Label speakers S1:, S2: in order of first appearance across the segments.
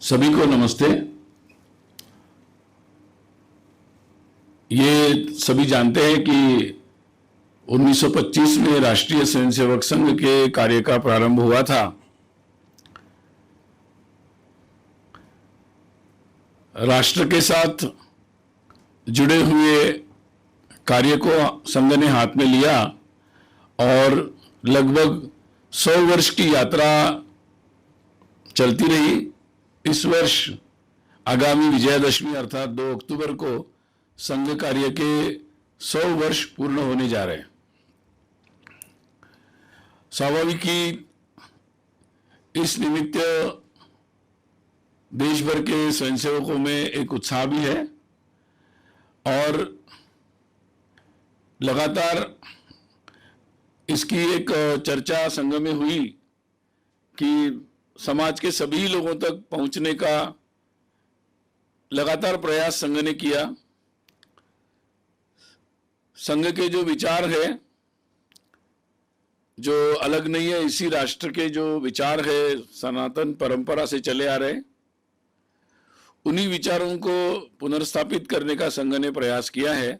S1: सभी को नमस्ते। ये सभी जानते हैं कि 1925 में राष्ट्रीय स्वयंसेवक संघ के कार्य का प्रारंभ हुआ था। राष्ट्र के साथ जुड़े हुए कार्य को संघ ने हाथ में लिया और लगभग 100 वर्ष की यात्रा चलती रही। इस वर्ष आगामी विजयादशमी अर्थात 2 अक्टूबर को संघ कार्य के 100 वर्ष पूर्ण होने जा रहे हैं। स्वाभाविक ही इस निमित्त देश भर के स्वयंसेवकों में एक उत्साह भी है और लगातार इसकी एक चर्चा संघ में हुई कि समाज के सभी लोगों तक पहुंचने का लगातार प्रयास संघ ने किया। संघ के जो विचार है जो अलग नहीं है, इसी राष्ट्र के जो विचार है सनातन परंपरा से चले आ रहे, उन्हीं विचारों को पुनर्स्थापित करने का संघ ने प्रयास किया है।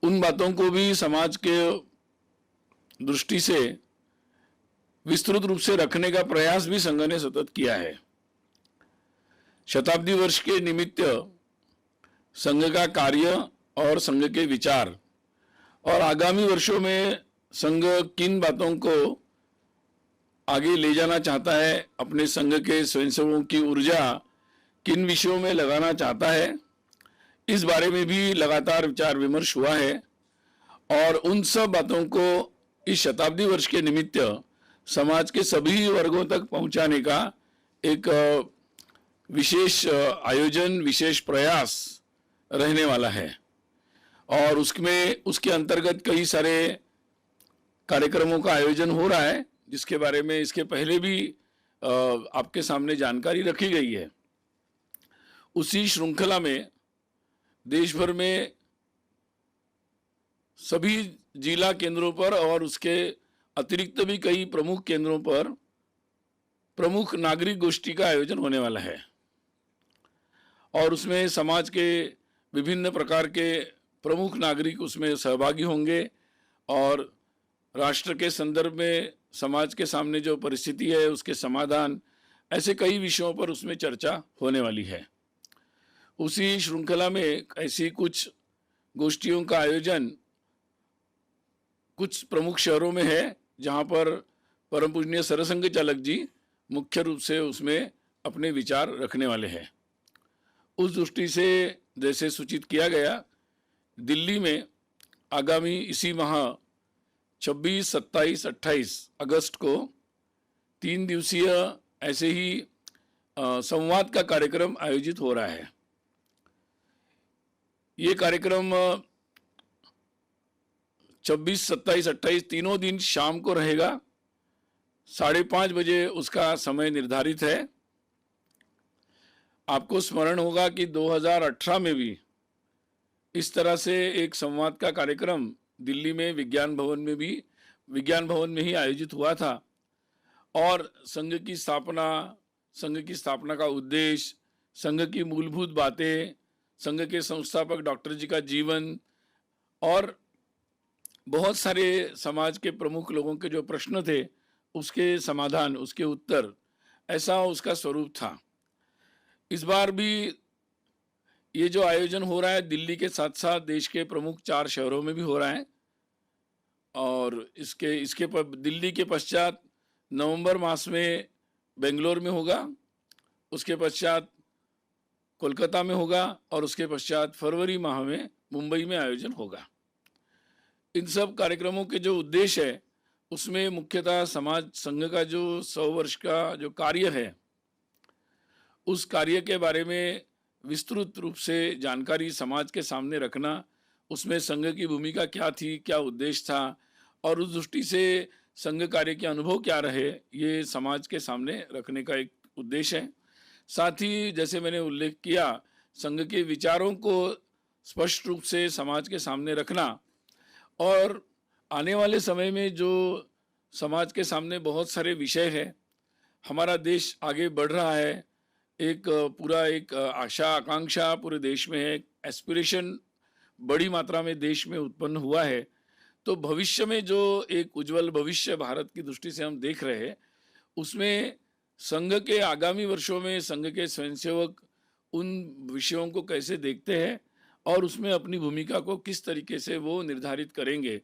S1: उन बातों को भी समाज के दृष्टि से विस्तृत रूप से रखने का प्रयास भी संघ ने सतत किया है। शताब्दी वर्ष के निमित्त संघ का कार्य और संघ के विचार और आगामी वर्षों में संघ किन बातों को आगे ले जाना चाहता है, अपने संघ के स्वयंसेवकों की ऊर्जा किन विषयों में लगाना चाहता है, इस बारे में भी लगातार विचार विमर्श हुआ है। और उन सब बातों को इस शताब्दी वर्ष के निमित्त समाज के सभी वर्गों तक पहुंचाने का एक विशेष आयोजन, विशेष प्रयास रहने वाला है। और उसके अंतर्गत कई सारे कार्यक्रमों का आयोजन हो रहा है, जिसके बारे में इसके पहले भी आपके सामने जानकारी रखी गई है। उसी श्रृंखला में देश भर में सभी जिला केंद्रों पर और उसके अतिरिक्त भी कई प्रमुख केंद्रों पर प्रमुख नागरिक गोष्ठी का आयोजन होने वाला है और उसमें समाज के विभिन्न प्रकार के प्रमुख नागरिक उसमें सहभागी होंगे और राष्ट्र के संदर्भ में समाज के सामने जो परिस्थिति है उसके समाधान, ऐसे कई विषयों पर उसमें चर्चा होने वाली है। उसी श्रृंखला में ऐसी कुछ गोष्ठियों का आयोजन कुछ प्रमुख शहरों में है, जहां पर परम पूजनीय सरसंघ चालक जी मुख्य रूप से उसमें अपने विचार रखने वाले हैं। उस दृष्टि से जैसे सूचित किया गया, दिल्ली में आगामी इसी माह 26, 27, 28 अगस्त को 3 दिवसीय ऐसे ही संवाद का कार्यक्रम आयोजित हो रहा है। ये कार्यक्रम 26, 27, 28 तीनों दिन शाम को रहेगा। 5:30 बजे उसका समय निर्धारित है। आपको स्मरण होगा कि 2018 में भी इस तरह से एक संवाद का कार्यक्रम दिल्ली में विज्ञान भवन में ही आयोजित हुआ था और संघ की स्थापना का उद्देश्य, संघ की मूलभूत बातें, संघ के संस्थापक डॉक्टर जी का जीवन और बहुत सारे समाज के प्रमुख लोगों के जो प्रश्न थे उसके समाधान, उसके उत्तर, ऐसा उसका स्वरूप था। इस बार भी ये जो आयोजन हो रहा है दिल्ली के साथ साथ देश के प्रमुख 4 शहरों में भी हो रहा है और दिल्ली के पश्चात नवंबर मास में बेंगलोर में होगा, उसके पश्चात कोलकाता में होगा और उसके पश्चात फरवरी माह में मुंबई में आयोजन होगा। इन सब कार्यक्रमों के जो उद्देश्य है उसमें मुख्यतः समाज संघ का जो 100 वर्ष का जो कार्य है उस कार्य के बारे में विस्तृत रूप से जानकारी समाज के सामने रखना, उसमें संघ की भूमिका क्या थी, क्या उद्देश्य था और उस दृष्टि से संघ कार्य के अनुभव क्या रहे, ये समाज के सामने रखने का एक उद्देश्य है। साथ ही जैसे मैंने उल्लेख किया, संघ के विचारों को स्पष्ट रूप से समाज के सामने रखना और आने वाले समय में जो समाज के सामने बहुत सारे विषय हैं, हमारा देश आगे बढ़ रहा है, एक पूरा एक आशा आकांक्षा पूरे देश में है, एस्पिरेशन बड़ी मात्रा में देश में उत्पन्न हुआ है। तो भविष्य में जो एक उज्जवल भविष्य भारत की दृष्टि से हम देख रहे हैं, उसमें संघ के आगामी वर्षों में संघ के स्वयंसेवक उन विषयों को कैसे देखते हैं और उसमें अपनी भूमिका को किस तरीके से वो निर्धारित करेंगे,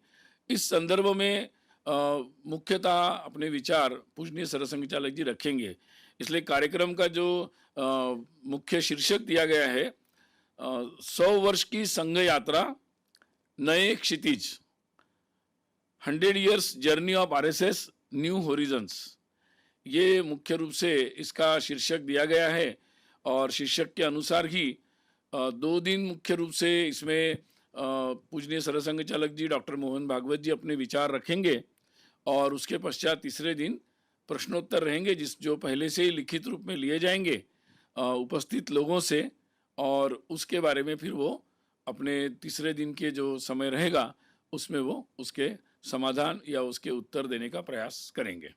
S1: इस संदर्भ में मुख्यतः अपने विचार पूजनीय सरसंघ चालक जी रखेंगे। इसलिए कार्यक्रम का जो मुख्य शीर्षक दिया गया है, 100 वर्ष की संघ यात्रा, नए क्षितिज, 100 years journey of RSS, new Horizons, ये मुख्य रूप से इसका शीर्षक दिया गया है। और शीर्षक के अनुसार ही 2 दिन मुख्य रूप से इसमें पूजनीय सरसंघ चालक जी डॉक्टर मोहन भागवत जी अपने विचार रखेंगे और उसके पश्चात तीसरे दिन प्रश्नोत्तर रहेंगे, जो पहले से ही लिखित रूप में लिए जाएंगे उपस्थित लोगों से, और उसके बारे में फिर वो अपने तीसरे दिन के जो समय रहेगा उसमें वो उसके समाधान या उसके उत्तर देने का प्रयास करेंगे।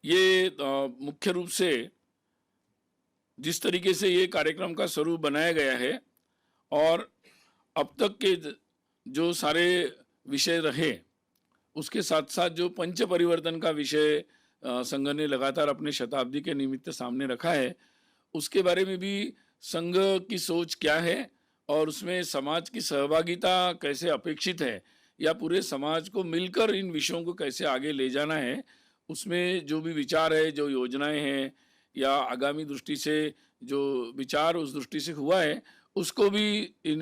S1: ये मुख्य रूप से जिस तरीके से ये कार्यक्रम का स्वरूप बनाया गया है और अब तक के जो सारे विषय रहे, उसके साथ साथ जो पंच परिवर्तन का विषय संघ ने लगातार अपने शताब्दी के निमित्त सामने रखा है, उसके बारे में भी संघ की सोच क्या है और उसमें समाज की सहभागिता कैसे अपेक्षित है या पूरे समाज को मिलकर इन विषयों को कैसे आगे ले जाना है, उसमें जो भी विचार है, जो योजनाएं हैं या आगामी दृष्टि से जो विचार उस दृष्टि से हुआ है, उसको भी इस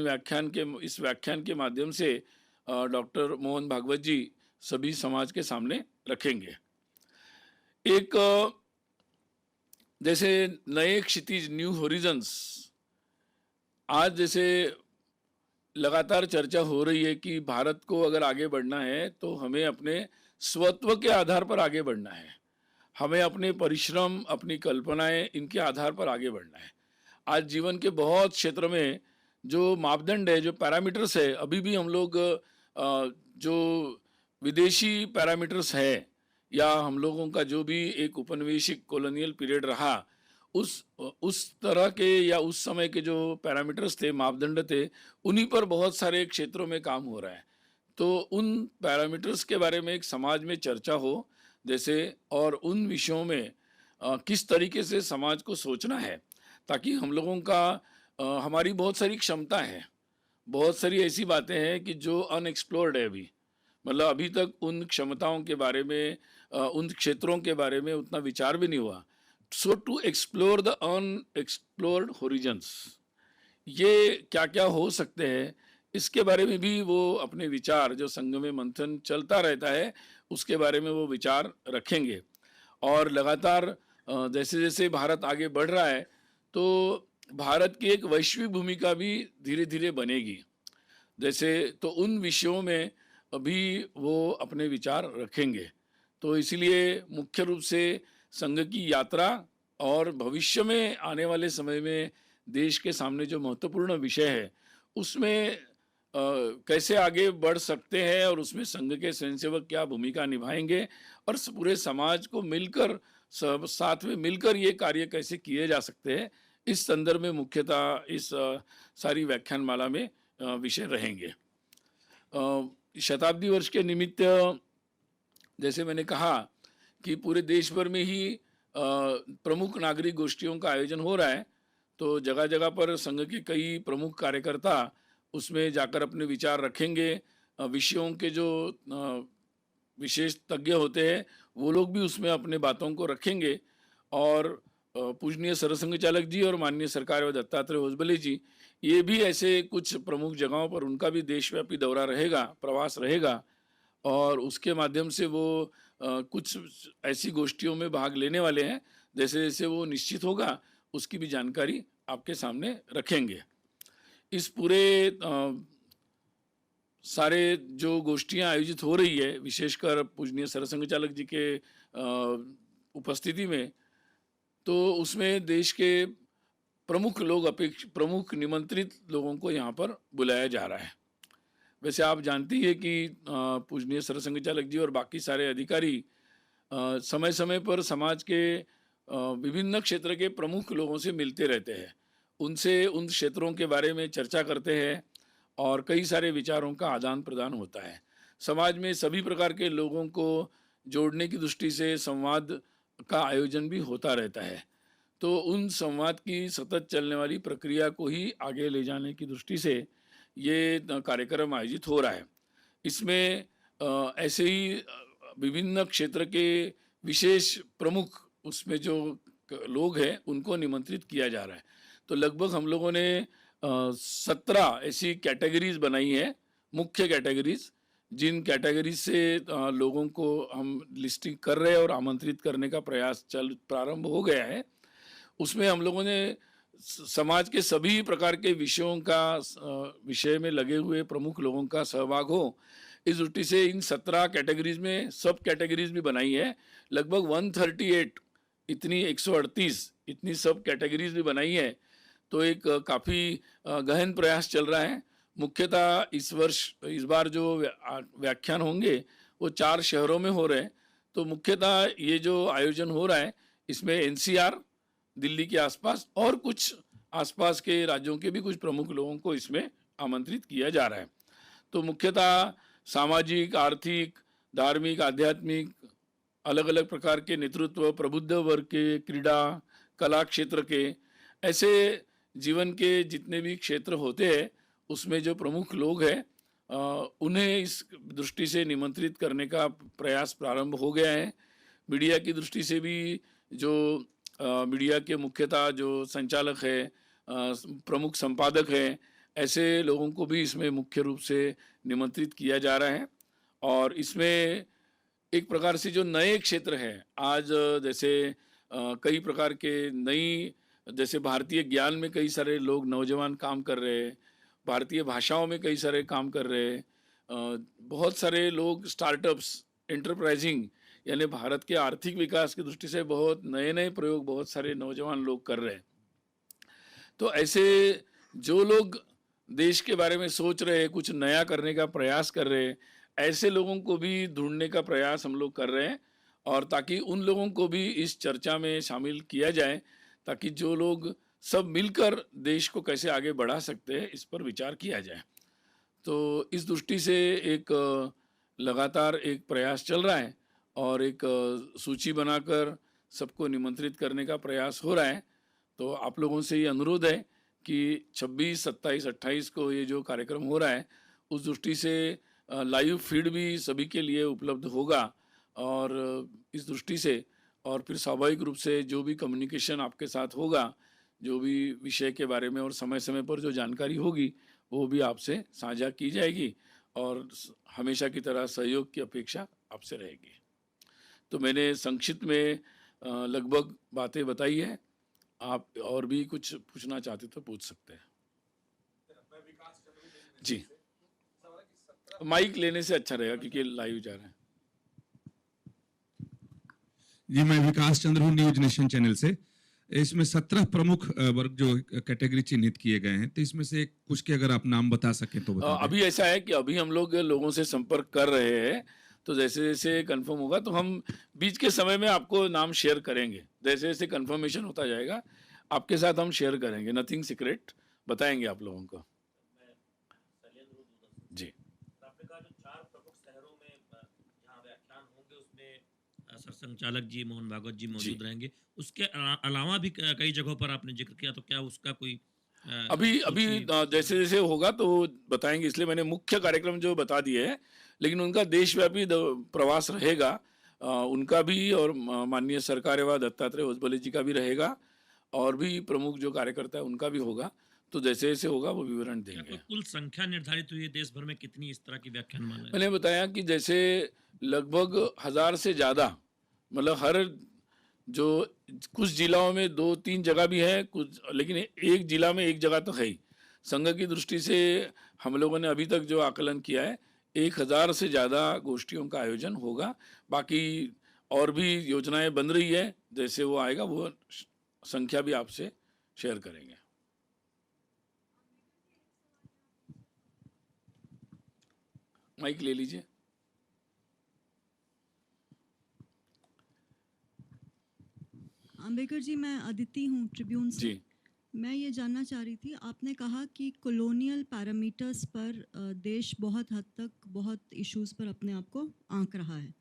S1: व्याख्यान के माध्यम से डॉक्टर मोहन भागवत जी सभी समाज के सामने रखेंगे। एक जैसे नए क्षितिज, न्यू होरिजन्स, आज जैसे लगातार चर्चा हो रही है कि भारत को अगर आगे बढ़ना है तो हमें अपने स्वत्व के आधार पर आगे बढ़ना है, हमें अपने परिश्रम, अपनी कल्पनाएं, इनके आधार पर आगे बढ़ना है। आज जीवन के बहुत क्षेत्र में जो मापदंड है, जो पैरामीटर्स है, अभी भी हम लोग जो विदेशी पैरामीटर्स है या हम लोगों का जो भी एक उपनिवेशिक कॉलोनियल पीरियड रहा, उस तरह के या उस समय के जो पैरामीटर्स थे, मापदंड थे, उन्हीं पर बहुत सारे क्षेत्रों में काम हो रहा है। तो उन पैरामीटर्स के बारे में एक समाज में चर्चा हो जैसे, और उन विषयों में किस तरीके से समाज को सोचना है, ताकि हम लोगों का हमारी बहुत सारी क्षमता है, बहुत सारी ऐसी बातें हैं कि जो अनएक्सप्लोर्ड है अभी, मतलब अभी तक उन क्षमताओं के बारे में, उन क्षेत्रों के बारे में उतना विचार भी नहीं हुआ। So to explore the unexplored horizons, ये क्या क्या हो सकते हैं, इसके बारे में भी वो अपने विचार, जो संघ में मंथन चलता रहता है, उसके बारे में वो विचार रखेंगे। और लगातार जैसे जैसे भारत आगे बढ़ रहा है तो भारत की एक वैश्विक भूमिका भी धीरे धीरे बनेगी, जैसे तो उन विषयों में अभी वो अपने विचार रखेंगे। तो इसीलिए मुख्य रूप से संघ की यात्रा और भविष्य में आने वाले समय में देश के सामने जो महत्वपूर्ण विषय है, उसमें कैसे आगे बढ़ सकते हैं और उसमें संघ के स्वयंसेवक क्या भूमिका निभाएंगे और पूरे समाज को मिलकर, सब साथ में मिलकर ये कार्य कैसे किए जा सकते हैं, इस संदर्भ में मुख्यतः इस सारी व्याख्यानमाला में विषय रहेंगे। शताब्दी वर्ष के निमित्त जैसे मैंने कहा कि पूरे देश भर में ही प्रमुख नागरिक गोष्ठियों का आयोजन हो रहा है, तो जगह जगह पर संघ के कई प्रमुख कार्यकर्ता उसमें जाकर अपने विचार रखेंगे। विषयों के जो विशेष तज्ञ होते हैं वो लोग भी उसमें अपने बातों को रखेंगे, और पूजनीय सरसंघ चालक जी और माननीय सरकार व दत्तात्रेय होसबले जी, ये भी ऐसे कुछ प्रमुख जगहों पर उनका भी देशव्यापी दौरा रहेगा, प्रवास रहेगा, और उसके माध्यम से वो कुछ ऐसी गोष्ठियों में भाग लेने वाले हैं। जैसे जैसे वो निश्चित होगा उसकी भी जानकारी आपके सामने रखेंगे। इस पूरे सारे जो गोष्ठियां आयोजित हो रही है, विशेषकर पूजनीय सरसंघ चालक जी के उपस्थिति में, तो उसमें देश के प्रमुख निमंत्रित लोगों को यहाँ पर बुलाया जा रहा है। वैसे आप जानती है कि पूजनीय सरसंघ चालक जी और बाकी सारे अधिकारी समय समय पर समाज के विभिन्न क्षेत्र के प्रमुख लोगों से मिलते रहते हैं, उनसे उन क्षेत्रों के बारे में चर्चा करते हैं और कई सारे विचारों का आदान प्रदान होता है। समाज में सभी प्रकार के लोगों को जोड़ने की दृष्टि से संवाद का आयोजन भी होता रहता है। तो उन संवाद की सतत चलने वाली प्रक्रिया को ही आगे ले जाने की दृष्टि से ये कार्यक्रम आयोजित हो रहा है। इसमें ऐसे ही विभिन्न क्षेत्र के विशेष प्रमुख उसमें जो लोग हैं उनको निमंत्रित किया जा रहा है। तो लगभग हम लोगों ने 17 ऐसी कैटेगरीज बनाई है, मुख्य कैटेगरीज, जिन कैटेगरीज से लोगों को हम लिस्टिंग कर रहे हैं और आमंत्रित करने का प्रयास प्रारंभ हो गया है। उसमें हम लोगों ने समाज के सभी प्रकार के विषयों का विषय में लगे हुए प्रमुख लोगों का सहभाग हो, इस दृष्टि से इन 17 कैटेगरीज में सब कैटेगरीज भी बनाई है। लगभग 138 इतनी 138 इतनी सब कैटेगरीज भी बनाई है। तो एक काफ़ी गहन प्रयास चल रहा है। मुख्यतः इस बार जो व्याख्यान होंगे वो 4 शहरों में हो रहे हैं। तो मुख्यतः ये जो आयोजन हो रहा है इसमें एनसीआर, दिल्ली के आसपास और कुछ आसपास के राज्यों के भी कुछ प्रमुख लोगों को इसमें आमंत्रित किया जा रहा है। तो मुख्यतः सामाजिक, आर्थिक, धार्मिक, आध्यात्मिक, अलग अलग प्रकार के नेतृत्व, प्रबुद्ध वर्ग के, क्रीड़ा, कला क्षेत्र के, ऐसे जीवन के जितने भी क्षेत्र होते हैं उसमें जो प्रमुख लोग हैं उन्हें इस दृष्टि से निमंत्रित करने का प्रयास प्रारंभ हो गया है। मीडिया की दृष्टि से भी जो मीडिया के मुख्यतः जो संचालक है, प्रमुख संपादक हैं, ऐसे लोगों को भी इसमें मुख्य रूप से निमंत्रित किया जा रहा है। और इसमें एक प्रकार से जो नए क्षेत्र हैं आज, जैसे कई प्रकार के नई, जैसे भारतीय ज्ञान में कई सारे लोग नौजवान काम कर रहे हैं, भारतीय भाषाओं में कई सारे काम कर रहे हैं, बहुत सारे लोग स्टार्टअप्स, एंटरप्राइजिंग यानी भारत के आर्थिक विकास की दृष्टि से बहुत नए नए प्रयोग बहुत सारे नौजवान लोग कर रहे हैं। तो ऐसे जो लोग देश के बारे में सोच रहे हैं, कुछ नया करने का प्रयास कर रहे हैं, ऐसे लोगों को भी ढूंढने का प्रयास हम लोग कर रहे हैं, और ताकि उन लोगों को भी इस चर्चा में शामिल किया जाए, ताकि जो लोग सब मिलकर देश को कैसे आगे बढ़ा सकते हैं इस पर विचार किया जाए। तो इस दृष्टि से एक लगातार एक प्रयास चल रहा है और एक सूची बनाकर सबको निमंत्रित करने का प्रयास हो रहा है। तो आप लोगों से ये अनुरोध है कि 26, 27, 28 को ये जो कार्यक्रम हो रहा है उस दृष्टि से लाइव फीड भी सभी के लिए उपलब्ध होगा, और इस दृष्टि से और फिर स्वाभाविक रूप से जो भी कम्युनिकेशन आपके साथ होगा, जो भी विषय के बारे में और समय समय पर जो जानकारी होगी वो भी आपसे साझा की जाएगी, और हमेशा की तरह सहयोग की अपेक्षा आपसे रहेगी। तो मैंने संक्षिप्त में लगभग बातें बताई है। आप और भी कुछ पूछना चाहते तो पूछ सकते हैं। जी, माइक लेने से अच्छा रहेगा क्योंकि लाइव जा रहे हैं।
S2: जी, मैं विकास चंद्र हूँ, न्यूज नेशन चैनल से। इसमें 17 प्रमुख वर्ग जो कैटेगरी चिन्हित किए गए हैं, तो इसमें से कुछ के अगर आप नाम बता सकें तो बता दें।
S1: अभी ऐसा है कि अभी हम लोग लोगों से संपर्क कर रहे हैं, तो जैसे जैसे कंफर्म होगा तो हम बीच के समय में आपको नाम शेयर करेंगे। जैसे जैसे कंफर्मेशन होता जाएगा आपके साथ हम शेयर करेंगे, नथिंग सीक्रेट, बताएंगे आप लोगों को। जी,
S3: आपने कहा जो 4 प्रमुख शहरों में जहाँ व्याख्यान होंगे उसमें सरसंघचालक जी मोहन भागवत जी मौजूद रहेंगे। उसके अलावा भी कई जगहों पर आपने जिक्र किया, तो क्या उसका कोई
S1: अभी जैसे जैसे होगा तो बताएंगे, इसलिए मैंने मुख्य कार्यक्रम जो बता दिए हैं, लेकिन उनका देशव्यापी प्रवास रहेगा, उनका भी, और माननीय सरकार एवं दत्तात्रेय होसबले जी का भी रहेगा, और भी प्रमुख जो कार्यकर्ता है उनका भी होगा। तो जैसे जैसे होगा वो विवरण देंगे।
S3: कुल संख्या निर्धारित हुई है देश भर में कितनी इस तरह की व्याख्यानमाला है?
S1: मैंने बताया कि जैसे लगभग 1000 से ज़्यादा, मतलब हर जो कुछ जिलाओं में 2-3 जगह भी है कुछ, लेकिन एक जिला में एक जगह तो है ही। संघ की दृष्टि से हम लोगों ने अभी तक जो आकलन किया है 1000 से ज़्यादा गोष्ठियों का आयोजन होगा। बाकी और भी योजनाएं बन रही है, जैसे वो आएगा वो संख्या भी आपसे शेयर करेंगे। माइक ले लीजिए।
S4: अंबेडकर जी, मैं अदिति हूँ ट्रिब्यून से।
S1: जी
S4: मैं ये जानना चाह रही थी, आपने कहा कि कॉलोनियल पैरामीटर्स पर देश बहुत हद तक बहुत इश्यूज पर अपने आप को आंक रहा है।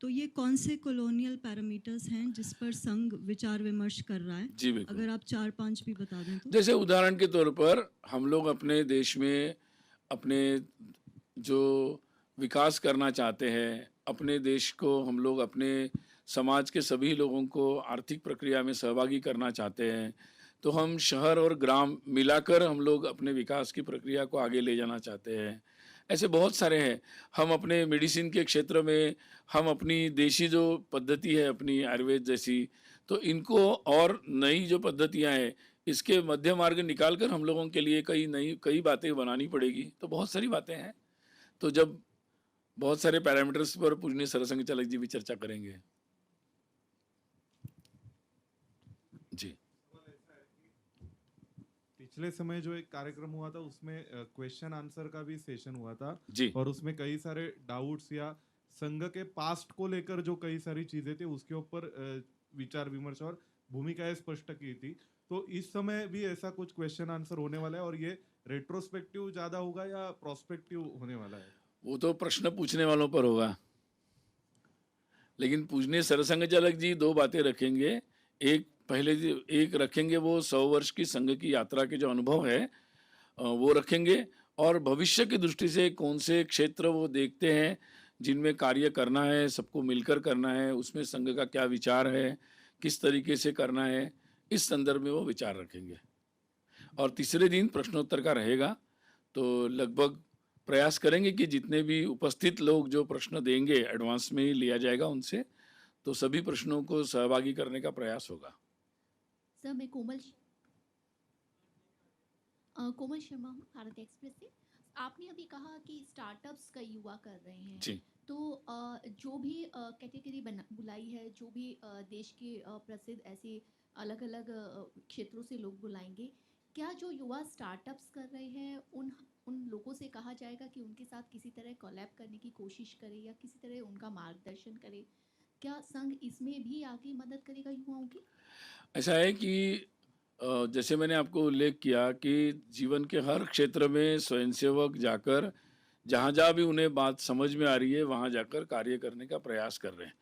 S4: तो ये कौन से कॉलोनियल पैरामीटर्स हैं जिस पर संघ विचार विमर्श कर रहा है?
S1: जी बिल्कुल।
S4: अगर आप 4-5 भी बता दें तो।
S1: जैसे उदाहरण के तौर पर हम लोग अपने देश में अपने जो विकास करना चाहते हैं, अपने देश को हम लोग अपने समाज के सभी लोगों को आर्थिक प्रक्रिया में सहभागी करना चाहते हैं, तो हम शहर और ग्राम मिलाकर हम लोग अपने विकास की प्रक्रिया को आगे ले जाना चाहते हैं। ऐसे बहुत सारे हैं। हम अपने मेडिसिन के क्षेत्र में हम अपनी देशी जो पद्धति है अपनी आयुर्वेद जैसी, तो इनको और नई जो पद्धतियाँ हैं इसके मध्य मार्ग निकाल कर हम लोगों के लिए कई बातें बनानी पड़ेगी। तो बहुत सारी बातें हैं। तो जब बहुत सारे पैरामीटर्स पर पूजनीय सरसंघ चालक जी भी चर्चा करेंगे। जी
S5: पिछले समय जो एक कार्यक्रम हुआ था उसमें क्वेश्चन आंसर का भी सेशन हुआ था
S1: जी
S5: और उसमें कई सारे डाउट्स या संघ के पास्ट को लेकर जो कई सारी चीजें थी उसके ऊपर विचार विमर्श और भूमिकाएं स्पष्ट की थी। तो इस समय भी ऐसा कुछ क्वेश्चन आंसर होने वाला है और ये रेट्रोस्पेक्टिव ज्यादा होगा या प्रोस्पेक्टिव होने वाला है?
S1: वो तो प्रश्न पूछने वालों पर होगा, लेकिन पूजनीय सरसंघ चालक जी दो बातें रखेंगे। एक रखेंगे वो 100 वर्ष की संघ की यात्रा के जो अनुभव है वो रखेंगे, और भविष्य की दृष्टि से कौन से क्षेत्र वो देखते हैं जिनमें कार्य करना है, सबको मिलकर करना है, उसमें संघ का क्या विचार है, किस तरीके से करना है, इस संदर्भ में वो विचार रखेंगे। और तीसरे दिन प्रश्नोत्तर का रहेगा। तो लगभग प्रयास करेंगे कि जितने भी उपस्थित लोग जो प्रश्न देंगे एडवांस में ही लिया जाएगा उनसे, तो सभी प्रश्नों को सहभागी करने का प्रयास होगा।
S6: सर, मैं कोमल शर्मा हूँ भारत एक्सप्रेस से। आपने अभी कहा कि स्टार्टअप्स का युवा कर रहे हैं।
S1: जी
S6: तो जो भी कैटेगरी बुलाई है, जो भी देश के प्रसिद्ध ऐसे अलग अलग क्षेत्रों से लोग बुलाएंगे, क्या जो युवा स्टार्टअप्स कर रहे हैं उन लोगों से कहा जाएगा कि उनके साथ किसी तरह कोलैब करने की कोशिश करे या किसी तरह उनका मार्गदर्शन करे? क्या संघ इसमें भी आगे मदद करेगा युवाओं की?
S1: ऐसा है कि जैसे मैंने आपको उल्लेख किया कि जीवन के हर क्षेत्र में स्वयंसेवक जाकर जहाँ जहाँ भी उन्हें बात समझ में आ रही है वहाँ जाकर कार्य करने का प्रयास कर रहे हैं।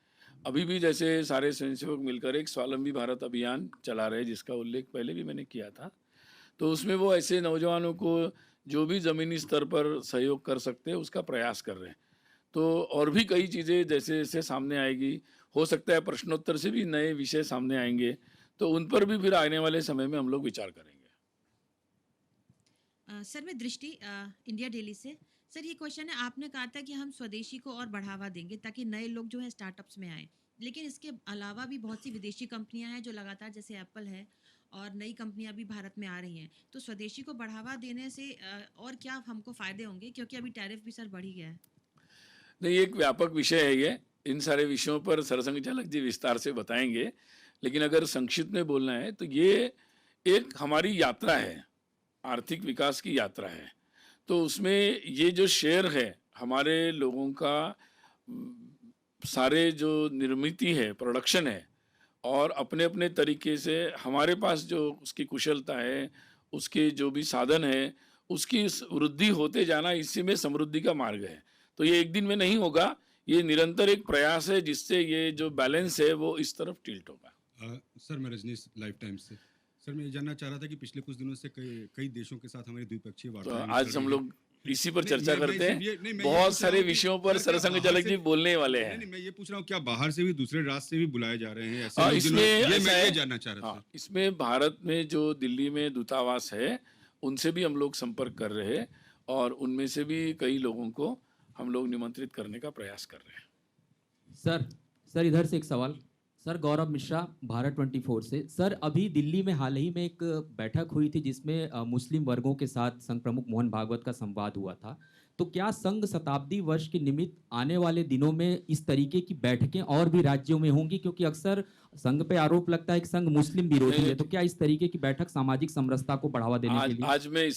S1: अभी भी जैसे सारे स्वयंसेवक मिलकर एक स्वावलंबी भारत अभियान चला रहे हैं, जिसका उल्लेख पहले भी मैंने किया था। तो उसमें वो ऐसे नौजवानों को जो भी ज़मीनी स्तर पर सहयोग कर सकते हैं उसका प्रयास कर रहे हैं। तो और भी कई चीज़ें जैसे जैसे सामने आएगी, हो सकता है प्रश्नोत्तर से भी नए विषय सामने आएंगे, तो उन पर भी फिर आने वाले समय में हम लोग विचार करेंगे।
S7: सर, मैं दृष्टि इंडिया डेली से। सर, ये क्वेश्चन है, आपने कहा था कि हम स्वदेशी को और बढ़ावा देंगे ताकि नए लोग जो है स्टार्टअप्स में आए, लेकिन इसके अलावा भी बहुत सी विदेशी कंपनियां हैं जो लगातार, जैसे एप्पल है और नई कंपनियां भी भारत में आ रही हैं। तो स्वदेशी को बढ़ावा देने से और क्या हमको फायदे होंगे, क्योंकि अभी टैरिफ भी सर बढ़ ही गया है।
S1: नहीं, एक व्यापक विषय है ये। इन सारे विषयों पर सरसंघ चालक जी विस्तार से बताएंगे, लेकिन अगर संक्षिप्त में बोलना है तो ये एक हमारी यात्रा है, आर्थिक विकास की यात्रा है। तो उसमें ये जो शेयर है हमारे लोगों का, सारे जो निर्मिति है, प्रोडक्शन है, और अपने अपने तरीके से हमारे पास जो उसकी कुशलता है, उसके जो भी साधन है, उसकी वृद्धि होते जाना, इसी में समृद्धि का मार्ग है। तो ये एक दिन में नहीं होगा, ये निरंतर एक प्रयास है जिससे ये जो बैलेंस है वो इस तरफ टिल्ट होगा।
S8: सर, मैं रजनीश लाइफ टाइम्स से। सर, मैं ये जानना चाह रहा था कि पिछले कुछ दिनों से कई देशों के साथ हमारी द्विपक्षीय
S1: तो
S8: वार्ताएं
S1: आज
S8: चल
S1: हम
S8: रही हैं।
S1: लोग इसी पर
S8: नहीं,
S1: चर्चा
S8: मैं
S1: करते
S8: सिर्फ ये- नहीं,
S1: हैं।
S8: मैं ये
S1: बहुत
S8: पूछ
S1: सारे
S8: रहा हूँ कि
S1: विषयों पर
S8: क्या
S1: सरसंघ
S8: बाहर
S1: चालक
S8: से-
S1: जी बोलने वाले
S8: नहीं,
S1: हैं।
S8: नहीं, मैं ये पूछ रहा हूँ क्या बाहर से भी, दूसरे राज्य से भी बुलाए जा रहे हैं ऐसे
S1: हाँ,
S8: लोग
S1: इसमें
S8: जिन्होंने-
S1: ऐसा
S8: मैं
S1: है,
S8: ये जानना चाह रहा
S1: हाँ,
S8: था।
S1: इसमें भारत में जो दिल्ली में दूतावास है उनसे भी हम लोग संपर्क कर रहे हैं, और उनमें से भी कई लोगों को हम लोग निमंत्रित करने का प्रयास कर रहे हैं।
S9: सर इधर से एक सवाल। सर, गौरव मिश्रा, भारत 24 से। सर, अभी दिल्ली में हाल ही में एक बैठक हुई थी जिसमें मुस्लिम वर्गों के साथ संघ प्रमुख मोहन भागवत का संवाद हुआ था। तो क्या संघ शताब्दी वर्ष के निमित्त आने वाले दिनों में इस तरीके की बैठकें और भी राज्यों में होंगी, क्योंकि अक्सर संघ पे आरोप लगता है कि संघ मुस्लिम विरोधी है। तो क्या इस तरीके की बैठक सामाजिक समरसता को बढ़ावा देने के लिए?
S1: आज मैं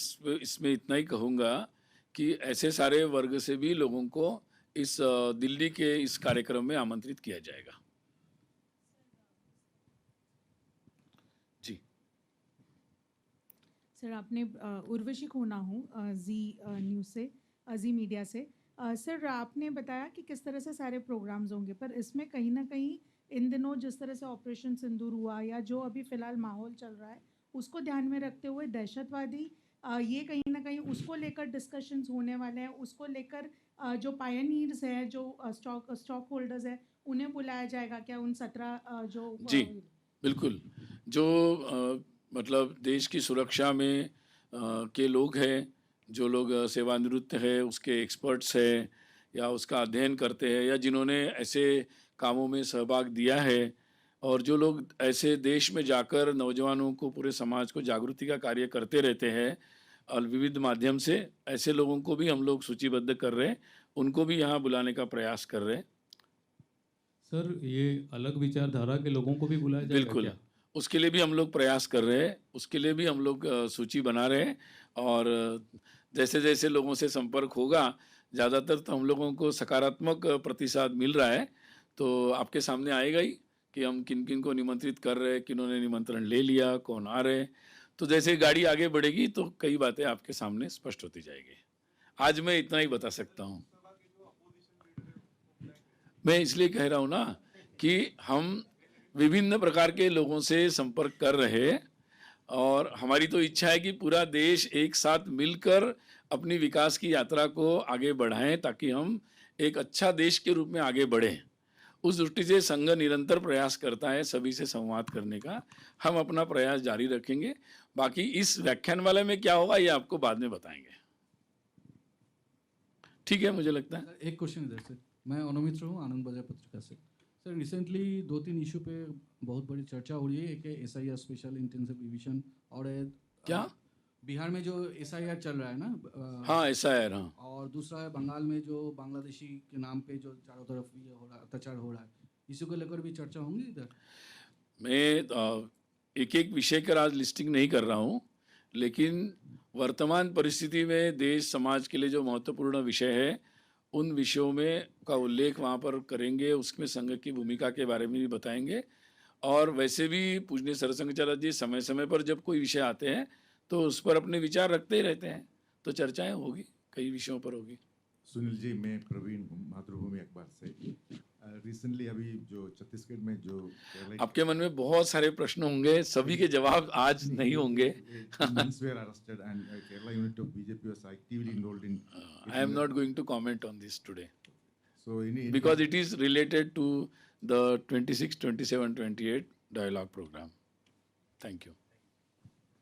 S1: इसमें इतना ही कहूँगा कि ऐसे सारे वर्ग से भी लोगों को इस दिल्ली के इस कार्यक्रम में आमंत्रित किया जाएगा।
S10: सर आपने उर्वशी खोना हूँ जी न्यूज़ से, जी मीडिया से। सर आपने बताया कि किस तरह से सारे प्रोग्राम्स होंगे, पर इसमें कहीं ना कहीं इन दिनों जिस तरह से ऑपरेशन सिंदूर हुआ या जो अभी फ़िलहाल माहौल चल रहा है उसको ध्यान में रखते हुए दहशतवादी ये कहीं ना कहीं उसको लेकर डिस्कशंस होने वाले हैं, उसको लेकर जो पायनियर्स हैं, जो स्टॉक होल्डर्स हैं, उन्हें बुलाया जाएगा क्या उन 17 जो
S1: जी, बिल्कुल। जो मतलब देश की सुरक्षा में के लोग हैं, जो लोग सेवानिवृत्त है, उसके एक्सपर्ट्स हैं या उसका अध्ययन करते हैं या जिन्होंने ऐसे कामों में सहभाग दिया है और जो लोग ऐसे देश में जाकर नौजवानों को, पूरे समाज को जागृति का कार्य करते रहते हैं और विविध माध्यम से, ऐसे लोगों को भी हम लोग सूचीबद्ध कर रहे हैं, उनको भी यहाँ बुलाने का प्रयास कर रहे हैं।
S11: सर ये अलग विचारधारा के लोगों को भी बुलाया जाएगा
S1: बिल्कुल,
S11: क्या?
S1: उसके लिए भी हम लोग प्रयास कर रहे हैं, उसके लिए भी हम लोग सूची बना रहे हैं और जैसे-जैसे लोगों से संपर्क होगा, ज़्यादातर तो हम लोगों को सकारात्मक प्रतिसाद मिल रहा है, तो आपके सामने आएगा ही कि हम किन-किन को निमंत्रित कर रहे हैं, किन्होंने निमंत्रण ले लिया, कौन आ रहे हैं। तो जैसे गाड़ी आगे बढ़ेगी तो कई बातें आपके सामने स्पष्ट होती जाएगी। आज मैं इतना ही बता सकता हूँ। मैं इसलिए कह रहा हूँ ना कि हम विभिन्न प्रकार के लोगों से संपर्क कर रहे हैं और हमारी तो इच्छा है कि पूरा देश एक साथ मिलकर अपनी विकास की यात्रा को आगे बढ़ाएं ताकि हम एक अच्छा देश के रूप में आगे बढ़ें। उस दृष्टि से संघ निरंतर प्रयास करता है सभी से संवाद करने का। हम अपना प्रयास जारी रखेंगे। बाकी इस व्याख्यान वाले में क्या होगा ये आपको बाद में बताएंगे। ठीक है, मुझे लगता है।
S12: एक क्वेश्चन इधर से। मैं अनुमित्र हूँ, आनंद बाजार पत्रिका से। सर रिसेंटली 2-3 इशू पे बहुत बड़ी चर्चा हो रही है। एक है SIR स्पेशल इंटेंसिव रिवीजन और
S1: क्या
S12: बिहार में जो SIR चल रहा है ना,
S1: हाँ SIR, हाँ।
S12: और दूसरा है बंगाल में जो बांग्लादेशी के नाम पे जो चारों तरफ ये हो रहा है, अत्याचार हो रहा है, इसी को लेकर भी चर्चा होंगी इधर।
S1: मैं एक-एक विषय का आज लिस्टिंग नहीं कर रहा हूँ, लेकिन वर्तमान परिस्थिति में देश समाज के लिए जो महत्वपूर्ण विषय है उन विषयों में का उल्लेख वहाँ पर करेंगे, उसमें संघ की भूमिका के बारे में भी बताएंगे। और वैसे भी पूजनीय सरसंघचार्य जी समय समय पर जब कोई विषय आते हैं तो उस पर अपने विचार रखते ही रहते हैं, तो चर्चाएं होगी, कई विषयों पर होगी।
S13: सुनील जी, मैं प्रवीण हूँ, मातृभूमि अखबार से। रिसेंटली अभी जो छत्तीसगढ़ में जो
S1: आपके मन में बहुत सारे प्रश्न होंगे, सभी के जवाब आज नहीं होंगे। I am not going to comment on this today.
S13: So
S1: because it is related to the 26, 27, 28 dialogue program. Thank you.